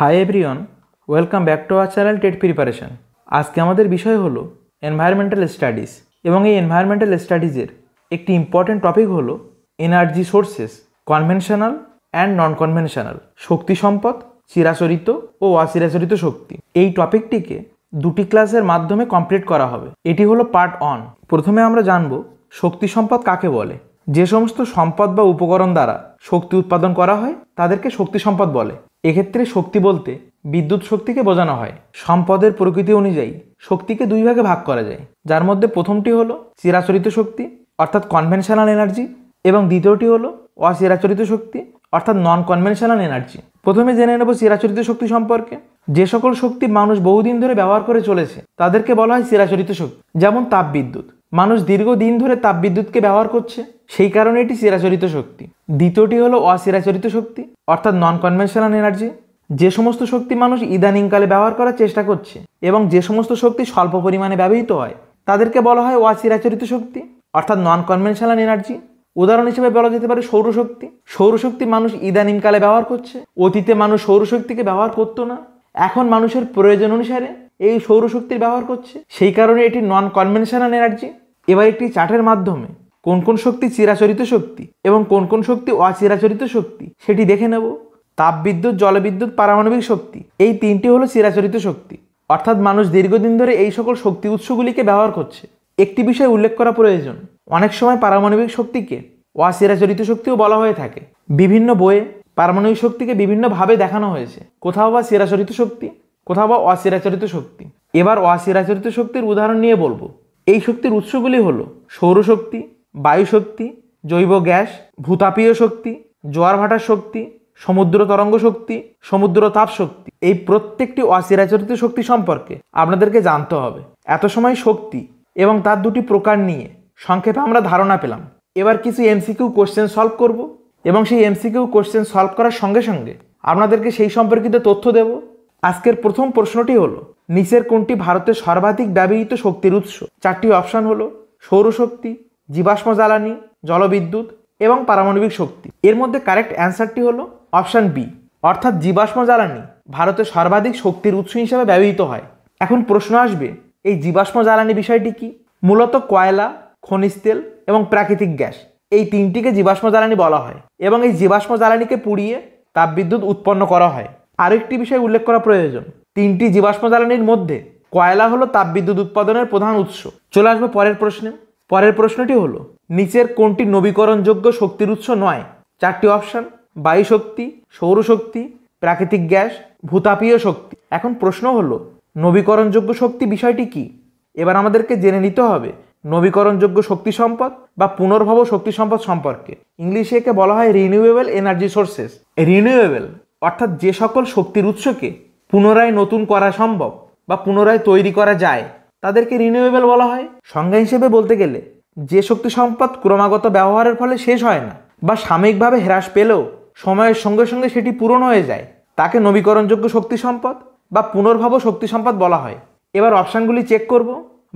Hi everyone, welcome back to our channel TET preparation. আজকে আমাদের বিষয় হলো এনভায়রনমেন্টাল স্টাডিজ এবং এই এনভায়রনমেন্টাল স্টাডিজের একটি ইম্পর্টেন্ট টপিক হলো energy sources, conventional and non conventional, শক্তি সম্পদ, চিরাচরিত ও অচিরাচরিত শক্তি। এই টপিকটিকে দুটি ক্লাসের মাধ্যমে কমপ্লিট করা হবে। এটি হলো পার্ট 1। প্রথমে আমরা জানব শক্তি সম্পদ কাকে বলে। যে সমস্ত সম্পদ বা উপকরণ দ্বারা শক্তি উৎপাদন করা হয় তাদেরকে শক্তি সম্পদ বলে। এক্ষেত্রে শক্তি বলতে বিদ্যুৎ শক্তিকে বোঝানো হয়। সম্পদের প্রকৃতি অনুযায়ী শক্তিকে দুই ভাগে ভাগ করা যায়, যার মধ্যে প্রথমটি হলো চিরাচরিত শক্তি অর্থাৎ কনভেনশনাল এনার্জি এবং দ্বিতীয়টি হলো অচিরাচরিত শক্তি অর্থাৎ নন কনভেনশনাল এনার্জি। প্রথমে জেনে নেব চিরাচরিত শক্তি সম্পর্কে। যে সকল শক্তি মানুষ বহুদিন ধরে ব্যবহার করে চলেছে তাদেরকে বলা হয় চিরাচরিত শক্তি। যেমন তাপবিদ্যুৎ, মানুষ দীর্ঘদিন ধরে তাপবিদ্যুৎকে ব্যবহার করছে, সেই কারণে এটি চিরাচরিত শক্তি। দ্বিতীয়টি হলো অচিরাচরিত শক্তি অর্থাৎ নন কনভেনশনাল এনার্জি। যে সমস্ত শক্তি মানুষ ইদানিংকালে ব্যবহার করার চেষ্টা করছে এবং যে সমস্ত শক্তি স্বল্প পরিমাণে ব্যবহৃত হয় তাদেরকে বলা হয় অচিরাচরিত শক্তি অর্থাৎ নন কনভেনশনাল এনার্জি। উদাহরণ হিসেবে বলা যেতে পারে সৌরশক্তি। সৌরশক্তি মানুষ ইদানিংকালে ব্যবহার করছে, অতীতে মানুষ সৌরশক্তিকে ব্যবহার করতো না, এখন মানুষের প্রয়োজন অনুসারে এই সৌরশক্তির ব্যবহার করছে, সেই কারণে এটি নন কনভেনশনাল এনার্জি। এবার একটি চার্টের মাধ্যমে কোন কোন শক্তি চিরাচরিত শক্তি এবং কোন কোন শক্তি অচিরাচরিত শক্তি সেটি দেখে নেব। তাপবিদ্যুৎ, জলবিদ্যুৎ, পারমাণবিক শক্তি, এই তিনটি হলো চিরাচরিত শক্তি অর্থাৎ মানুষ দীর্ঘদিন ধরে এই সকল শক্তি উৎসগুলিকে ব্যবহার করছে। একটি বিষয় উল্লেখ করা প্রয়োজন, অনেক সময় পারমাণবিক শক্তিকে অচিরাচরিত শক্তিও বলা হয়ে থাকে। বিভিন্ন বইয়ে পারমাণবিক শক্তিকে বিভিন্নভাবে দেখানো হয়েছে, কোথাও বা চিরাচরিত শক্তি, কোথাও বা অচিরাচরিত শক্তি। এবার অচিরাচরিত শক্তির উদাহরণ নিয়ে বলবো। এই শক্তির উৎসগুলি হলো সৌরশক্তি, বায়ুশক্তি, জৈব গ্যাস, ভূতাপীয় শক্তি, জোয়ার ভাটার শক্তি, সমুদ্র তরঙ্গ শক্তি, সমুদ্র তাপ শক্তি। এই প্রত্যেকটি অচিরাচরিত শক্তি সম্পর্কে আপনাদেরকে জানতে হবে। এত সময় শক্তি এবং তার দুটি প্রকার নিয়ে সংক্ষেপে আমরা ধারণা পেলাম। এবার কিছু এমসিকিউ কোশ্চেন সলভ করব এবং সেই এমসিকিউ কোশ্চেন সলভ করার সঙ্গে সঙ্গে আপনাদেরকে সেই সম্পর্কিত তথ্য দেব। আজকের প্রথম প্রশ্নটি হলো, নিচের কোনটি ভারতের সর্বাধিক ব্যবহৃত শক্তির উৎস? চারটি অপশান হলো সৌরশক্তি, জীবাশ্ম জ্বালানি, জলবিদ্যুৎ এবং পারমাণবিক শক্তি। এর মধ্যে কারেক্ট অ্যান্সারটি হলো অপশান বি অর্থাৎ জীবাশ্ম জ্বালানি ভারতের সর্বাধিক শক্তির উৎস হিসেবে ব্যবহৃত হয়। এখন প্রশ্ন আসবে, এই জীবাশ্ম জ্বালানি বিষয়টি কি? মূলত কয়লা, খনিজ তেল এবং প্রাকৃতিক গ্যাস, এই তিনটিকে জীবাশ্ম জ্বালানি বলা হয় এবং এই জীবাশ্ম জ্বালানিকে পুড়িয়ে তাপবিদ্যুৎ উৎপন্ন করা হয়। আরেকটি বিষয় উল্লেখ করা প্রয়োজন, তিনটি জীবাশ্ম জ্বালানির মধ্যে কয়লা হলো তাপবিদ্যুৎ উৎপাদনের প্রধান উৎস। চলে আসবো পরের প্রশ্নে। পরের প্রশ্নটি হলো, নিচের কোনটি নবীকরণযোগ্য শক্তির উৎস নয়? চারটি অপশান, বায়ুশক্তি, সৌরশক্তি, প্রাকৃতিক গ্যাস, ভূতাপীয় শক্তি। এখন প্রশ্ন হলো, নবীকরণযোগ্য শক্তি বিষয়টি কি? এবার আমাদেরকে জেনে নিতে হবে নবীকরণযোগ্য শক্তি সম্পদ বা পুনর্ভব শক্তি সম্পদ সম্পর্কে। ইংলিশে একে বলা হয় রিনিউয়েবল এনার্জি সোর্সেস। রিনিউয়েবল অর্থাৎ যে সকল শক্তির উৎসকে পুনরায় নতুন করা সম্ভব বা পুনরায় তৈরি করা যায় তাদেরকে রিনিউয়েবল বলা হয়। সংজ্ঞা হিসেবে বলতে গেলে যে শক্তি সম্পদ ক্রমাগত ব্যবহারের ফলে শেষ হয় না বা সাময়িকভাবে হ্রাস পেলেও সময়ের সঙ্গে সঙ্গে সেটি পূরণ হয়ে যায় তাকে নবীকরণযোগ্য শক্তি সম্পদ বা পুনর্ভব শক্তি সম্পদ বলা হয়। এবার অপশানগুলি চেক করব।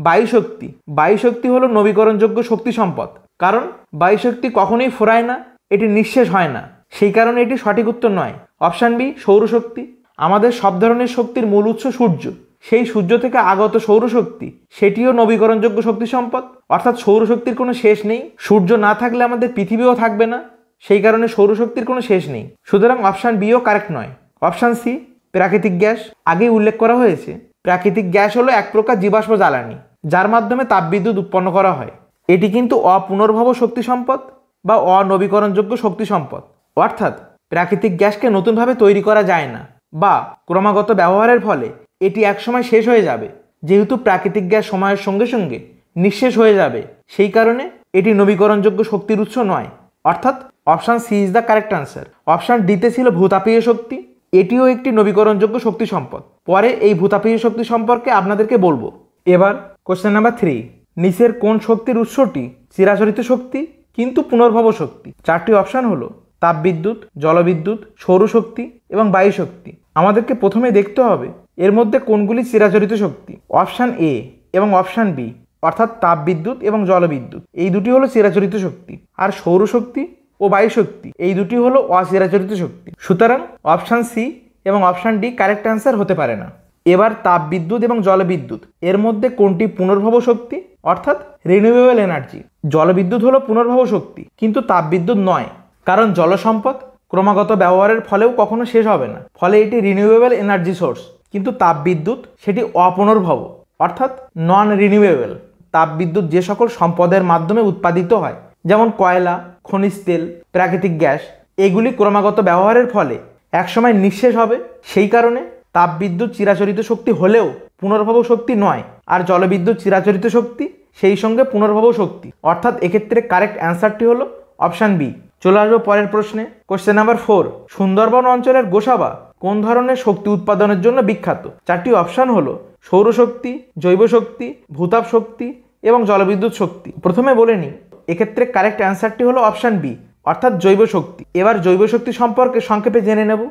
বায়ুশক্তি, বায়ুশক্তি হলো নবীকরণযোগ্য শক্তি সম্পদ, কারণ বায়ুশক্তি কখনোই ফুরায় না, এটি নিঃশেষ হয় না, সেই কারণে এটি সঠিক উত্তর নয়। অপশান বি সৌরশক্তি। আমাদের সব ধরনের শক্তির মূল উৎস সূর্য, সেই সূর্য থেকে আগত সৌরশক্তি সেটিও নবীকরণযোগ্য শক্তি সম্পদ, অর্থাৎ সৌরশক্তির কোনো শেষ নেই। সূর্য না থাকলে আমাদের পৃথিবীও থাকবে না, সেই কারণে সৌরশক্তির কোনো শেষ নেই। সুতরাং অপশান বিও কারেক্ট নয়। অপশান সি প্রাকৃতিক গ্যাস। আগেই উল্লেখ করা হয়েছে প্রাকৃতিক গ্যাস হলো এক প্রকার জীবাশ্ম জ্বালানি যার মাধ্যমে তাপবিদ্যুৎ উৎপন্ন করা হয়। এটি কিন্তু অপুনর্ভব শক্তি সম্পদ বা অনবীকরণযোগ্য শক্তি সম্পদ, অর্থাৎ প্রাকৃতিক গ্যাসকে নতুনভাবে তৈরি করা যায় না বা ক্রমাগত ব্যবহারের ফলে এটি একসময় শেষ হয়ে যাবে। যেহেতু প্রাকৃতিক গ্যাস সময়ের সঙ্গে সঙ্গে নিঃশেষ হয়ে যাবে, সেই কারণে এটি নবীকরণযোগ্য শক্তির উৎস নয়, অর্থাৎ option C is the correct answer. Option ডিতে ছিল ভূতাপীয় শক্তি, এটিও একটি নবীকরণযোগ্য শক্তি সম্পদ। পরে এই ভূতাপীয় শক্তি সম্পর্কে আপনাদেরকে বলবো। এবার কোশ্চেন নাম্বার 3, নিচের কোন শক্তির উৎসটি চিরাচরিত শক্তি কিন্তু পুনর্ভব শক্তি? চারটি অপশান হলো তাপবিদ্যুৎ, জলবিদ্যুৎ, সৌরশক্তি এবং বায়ুশক্তি। আমাদেরকে প্রথমে দেখতে হবে এর মধ্যে কোনগুলি চিরাচরিত শক্তি। অপশান এ এবং অপশান বি অর্থাৎ তাপবিদ্যুৎ এবং জলবিদ্যুৎ এই দুটি হলো চিরাচরিত শক্তি, আর সৌরশক্তি ও বায়ুশক্তি এই দুটি হলো অচিরাচরিত শক্তি। সুতরাং অপশান সি এবং অপশান ডি কারেক্ট অ্যান্সার হতে পারে না। এবার তাপবিদ্যুৎ এবং জলবিদ্যুৎ এর মধ্যে কোনটি পুনর্ভব শক্তি অর্থাৎ রিনিউয়েবল এনার্জি? জলবিদ্যুৎ হলো পুনর্ভব শক্তি, কিন্তু তাপবিদ্যুৎ নয়, কারণ জলসম্পদ ক্রমাগত ব্যবহারের ফলেও কখনো শেষ হবে না, ফলে এটি রিনিউয়েবল এনার্জি সোর্স। কিন্তু তাপবিদ্যুৎ সেটি অপুনর্ভব অর্থাৎ নন রিনিউয়েবল। তাপবিদ্যুৎ যে সকল সম্পদের মাধ্যমে উৎপাদিত হয়, যেমন কয়লা, খনিজ তেল, প্রাকৃতিক গ্যাস, এগুলি ক্রমাগত ব্যবহারের ফলে একসময় নিঃশেষ হবে। সেই কারণে তাপবিদ্যুৎ চিরাচরিত শক্তি হলেও পুনর্ভব শক্তি নয়, আর জলবিদ্যুৎ চিরাচরিত শক্তি, সেই সঙ্গে পুনর্ভব শক্তি। অর্থাৎ এক্ষেত্রে কারেক্ট অ্যান্সারটি হলো অপশান বি। চলে আসবো পরের প্রশ্নে। কোশ্চেন নাম্বার 4, সুন্দরবন অঞ্চলের গোসাবা কোন ধরনের শক্তি উৎপাদনের জন্য বিখ্যাত? চারটি অপশান হলো সৌরশক্তি, জৈব শক্তি, ভূতাপ শক্তি এবং জলবিদ্যুৎ শক্তি। প্রথমে বলে নিই, এক্ষেত্রে কারেক্ট অ্যান্সারটি হলো অপশান বি অর্থাৎ জৈব শক্তি। এবার জৈব শক্তি সম্পর্কে সংক্ষেপে জেনে নেব।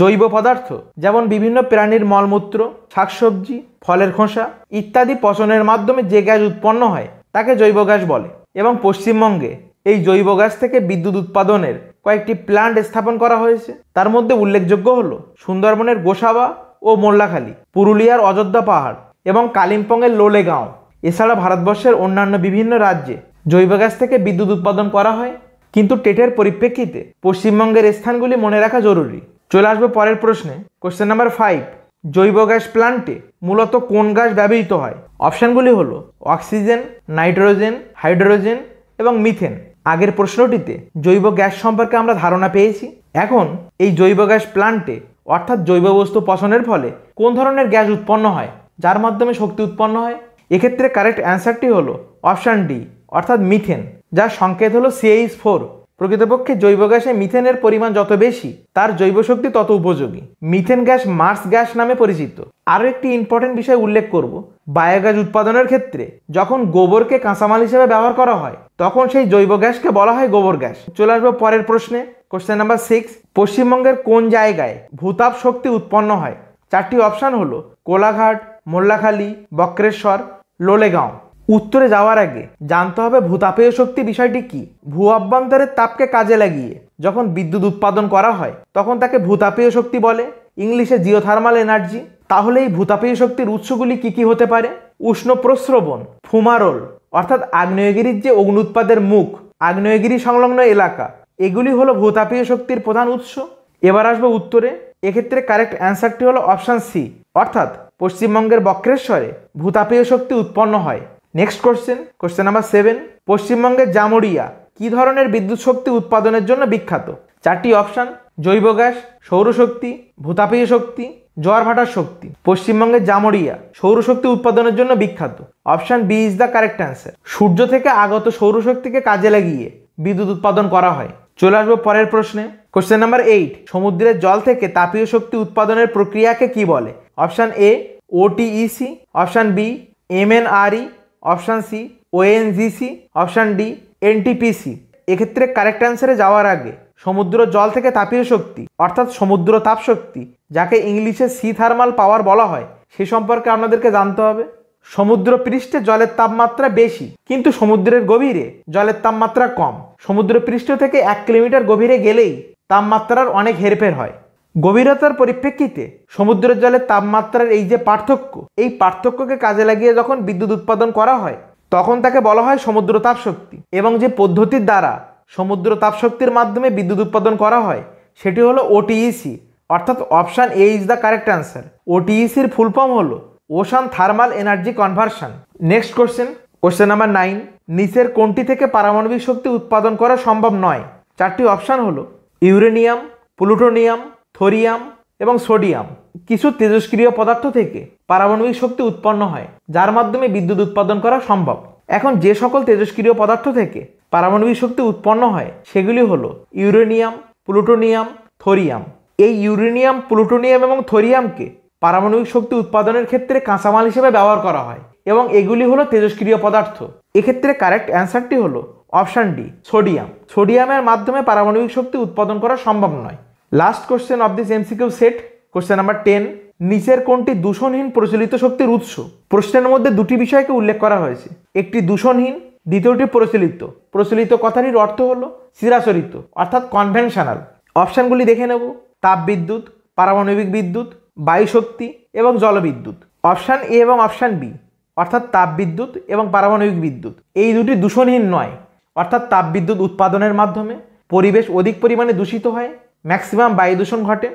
জৈব পদার্থ যেমন বিভিন্ন প্রাণীর মলমূত্র, শাকসবজি, ফলের খোসা ইত্যাদি পচনের মাধ্যমে যে গ্যাস উৎপন্ন হয় তাকে জৈব গ্যাস বলে। এবং পশ্চিমবঙ্গে এই জৈব গ্যাস থেকে বিদ্যুৎ উৎপাদনের কয়েকটি প্ল্যান্ট স্থাপন করা হয়েছে। তার মধ্যে উল্লেখযোগ্য হলো সুন্দরবনের গোসাবা ও মোল্লাখালী, পুরুলিয়ার অযোধ্যা পাহাড় এবং কালিম্পংয়ের লোলেগাঁও। এছাড়া ভারতবর্ষের অন্যান্য বিভিন্ন রাজ্যে জৈব গ্যাস থেকে বিদ্যুৎ উৎপাদন করা হয়, কিন্তু টেটের পরিপ্রেক্ষিতে পশ্চিমবঙ্গের স্থানগুলি মনে রাখা জরুরি। চলে আসবো পরের প্রশ্নে। কোশ্চেন নাম্বার 5, জৈব গ্যাস প্ল্যান্টে মূলত কোন গ্যাস ব্যবহৃত হয়? অপশানগুলি হলো অক্সিজেন, নাইট্রোজেন, হাইড্রোজেন এবং মিথেন। আগের প্রশ্নটিতে জৈব গ্যাস সম্পর্কে আমরা ধারণা পেয়েছি। এখন এই জৈব গ্যাস প্ল্যান্টে অর্থাৎ জৈব বস্তু পচনের ফলে কোন ধরনের গ্যাস উৎপন্ন হয় যার মাধ্যমে শক্তি উৎপন্ন হয়? এক্ষেত্রে কারেক্ট অ্যান্সারটি হলো অপশান ডি অর্থাৎ মিথেন, যার সংকেত হলো CH4। প্রকৃতপক্ষে জৈব গ্যাসে মিথেনের পরিমাণ যত বেশি, তার জৈব শক্তি তত উপযোগী। মিথেন গ্যাস মার্স গ্যাস নামে পরিচিত। আরও একটি ইম্পর্টেন্ট বিষয় উল্লেখ করব, বায়োগ্যাস উৎপাদনের ক্ষেত্রে যখন গোবরকে কাঁচামাল হিসেবে ব্যবহার করা হয়, তখন সেই জৈব গ্যাসকে বলা হয় গোবর গ্যাস। চলে আসবো পরের প্রশ্নে। কোশ্চেন নাম্বার 6, পশ্চিমবঙ্গের কোন জায়গায় ভূতাপ শক্তি উৎপন্ন হয়? চারটি অপশান হলো কোলাঘাট, মোল্লাখালী, বক্রেশ্বর, লোলেগাঁও। উত্তরে যাওয়ার আগে জানতে হবে ভূতাপীয় শক্তি বিষয়টি কি। ভূ অভ্যন্তরের তাপকে কাজে লাগিয়ে যখন বিদ্যুৎ উৎপাদন করা হয় তখন তাকে ভূতাপীয় শক্তি বলে, ইংলিশে জিওথার্মাল এনার্জি। তাহলে এই ভূতাপীয় শক্তির উৎসগুলি কি কি হতে পারে? উষ্ণ প্রস্রবণ, ফুমারোল অর্থাৎ আগ্নেয়গিরির যে অগ্নি উৎপাদের মুখ, আগ্নেয়গিরি সংলগ্ন এলাকা, এগুলি হলো ভূতাপীয় শক্তির প্রধান উৎস। এবার আসবো উত্তরে। এক্ষেত্রে কারেক্ট অ্যান্সারটি হলো অপশান সি অর্থাৎ পশ্চিমবঙ্গের বক্রেশ্বরে ভূতাপীয় শক্তি উৎপন্ন হয়। নেক্সট কোশ্চেন নাম্বার 7, পশ্চিমবঙ্গের জামুরিয়া কি ধরনের বিদ্যুৎ শক্তি উৎপাদনের জন্য বিখ্যাত? চারটি অপশান জৈব গ্যাস, সৌরশক্তি, ভূতাপীয় শক্তি, জোয়ার ভাটার শক্তি। পশ্চিমবঙ্গের জামুরিয়া সৌরশক্তি উৎপাদনের জন্য বিখ্যাত। Option B is the correct answer. সূর্য থেকে আগত সৌরশক্তিকে কাজে লাগিয়ে বিদ্যুৎ উৎপাদন করা হয়। চলে আসবো পরের প্রশ্নে। কোশ্চেন নাম্বার 8, সমুদ্রের জল থেকে তাপীয় শক্তি উৎপাদনের প্রক্রিয়াকে কি বলে? Option A OTEC, option B MNRE, option C ONGC, option D NTPC। এক্ষেত্রে কারেক্ট অ্যান্সারে যাওয়ার আগে সমুদ্র জল থেকে তাপীয় শক্তি অর্থাৎ সমুদ্র তাপ শক্তি, যাকে ইংলিশে সি থার্মাল পাওয়ার বলা হয়, সে সম্পর্কে আপনাদেরকে জানতে হবে। সমুদ্র পৃষ্ঠে জলের তাপমাত্রা বেশি, কিন্তু সমুদ্রের গভীরে জলের তাপমাত্রা কম। সমুদ্র পৃষ্ঠ থেকে 1 কিলোমিটার গভীরে গেলেই তাপমাত্রার অনেক হেরফের হয়। গভীরতার পরিপ্রেক্ষিতে সমুদ্রের জলের তাপমাত্রার এই যে পার্থক্য, এই পার্থক্যকে কাজে লাগিয়ে যখন বিদ্যুৎ উৎপাদন করা হয় তখন তাকে বলা হয় সমুদ্র তাপ শক্তি। এবং যে পদ্ধতির দ্বারা সমুদ্র তাপ শক্তির মাধ্যমে বিদ্যুৎ উৎপাদন করা হয় সেটি হলো OTEC অর্থাৎ option A is the correct answer. OTECর ফুল ফর্ম হলো ocean thermal energy conversion. Next question number 9, নিচের কোনটি থেকে পারমাণবিক শক্তি উৎপাদন করা সম্ভব নয়? চারটি অপশান হলো ইউরেনিয়াম, প্লুটোনিয়াম, থোরিয়াম এবং সোডিয়াম। কিছু তেজস্ক্রিয় পদার্থ থেকে পারমাণবিক শক্তি উৎপন্ন হয় যার মাধ্যমে বিদ্যুৎ উৎপাদন করা সম্ভব। এখন যে সকল তেজস্ক্রিয় পদার্থ থেকে পারমাণবিক শক্তি উৎপন্ন হয় সেগুলি হলো ইউরেনিয়াম, প্লুটোনিয়াম, থোরিয়াম। এই ইউরেনিয়াম, প্লুটোনিয়াম এবং থোরিয়ামকে পারমাণবিক শক্তি উৎপাদনের ক্ষেত্রে কাঁচামাল হিসেবে ব্যবহার করা হয় এবং এগুলি হলো তেজস্ক্রিয় পদার্থ। এক্ষেত্রে কারেক্ট অ্যান্সারটি হলো অপশান ডি সোডিয়াম। সোডিয়ামের মাধ্যমে পারমাণবিক শক্তি উৎপাদন করা সম্ভব নয়। Last question of this MCQ set, question number 10, নিচের কোনটি দূষণহীন প্রচলিত শক্তির উৎস? প্রশ্নের মধ্যে দুটি বিষয়কে উল্লেখ করা হয়েছে, একটি দূষণহীন, দ্বিতীয়টি প্রচলিত। প্রচলিত কথাটির অর্থ হলো চিরাচরিত অর্থাৎ কনভেনশনাল। অপশানগুলি দেখে নেব। তাপবিদ্যুৎ, পারমাণবিক বিদ্যুৎ, বায়ু শক্তি এবং জলবিদ্যুৎ। অপশান এ এবং অপশান বি অর্থাৎ তাপবিদ্যুৎ এবং পারমাণবিক বিদ্যুৎ এই দুটি দূষণহীন নয়, অর্থাৎ তাপবিদ্যুৎ উৎপাদনের মাধ্যমে পরিবেশ অধিক পরিমাণে দূষিত হয়, ম্যাক্সিমাম বায়ু দূষণ ঘটে,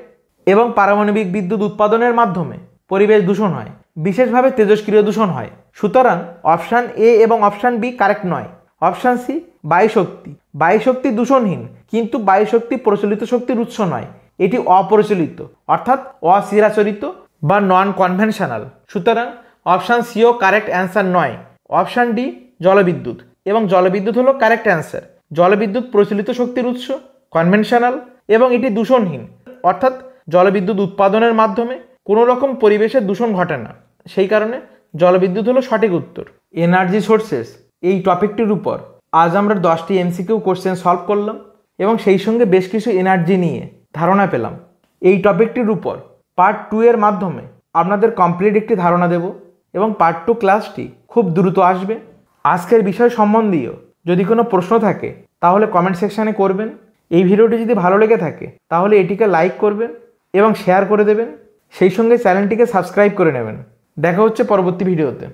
এবং পারমাণবিক বিদ্যুৎ উৎপাদনের মাধ্যমে পরিবেশ দূষণ হয়, বিশেষভাবে তেজস্ক্রিয় দূষণ হয়। সুতরাং অপশান এ এবং অপশান বি কারেক্ট নয়। অপশান সি বায়ু শক্তি। বায়ু শক্তি দূষণহীন, কিন্তু বায়ু শক্তি প্রচলিত শক্তির উৎস নয়, এটি অপ্রচলিত অর্থাৎ অচিরাচরিত বা নন কনভেনশনাল। সুতরাং অপশান সিও কারেক্ট অ্যান্সার নয়। অপশান ডি জলবিদ্যুৎ, এবং জলবিদ্যুৎ হলো কারেক্ট অ্যান্সার। জলবিদ্যুৎ প্রচলিত শক্তির উৎস, কনভেনশনাল, এবং এটি দূষণহীন, অর্থাৎ জলবিদ্যুৎ উৎপাদনের মাধ্যমে কোনো রকম পরিবেশের দূষণ ঘটে না, সেই কারণে জলবিদ্যুৎ হলো সঠিক উত্তর। এনার্জি সোর্সেস এই টপিকটির উপর আজ আমরা 10টি এমসিকিউ কোশ্চেন সলভ করলাম এবং সেই সঙ্গে বেশ কিছু এনার্জি নিয়ে ধারণা পেলাম। এই টপিকটির উপর পার্ট 2 এর মাধ্যমে আপনাদের কমপ্লিট একটি ধারণা দেব এবং পার্ট 2 ক্লাসটি খুব দ্রুত আসবে। আজকের বিষয় সম্বন্ধীয় যদি কোনো প্রশ্ন থাকে তাহলে কমেন্ট সেকশানে করবেন। এই ভিডিওটি যদি ভালো লেগে থাকে তাহলে এটিকে লাইক করবেন এবং শেয়ার করে দেবেন, সেই সঙ্গে চ্যানেলটিকে সাবস্ক্রাইব করে নেবেন। দেখা হচ্ছে পরবর্তী ভিডিওতে।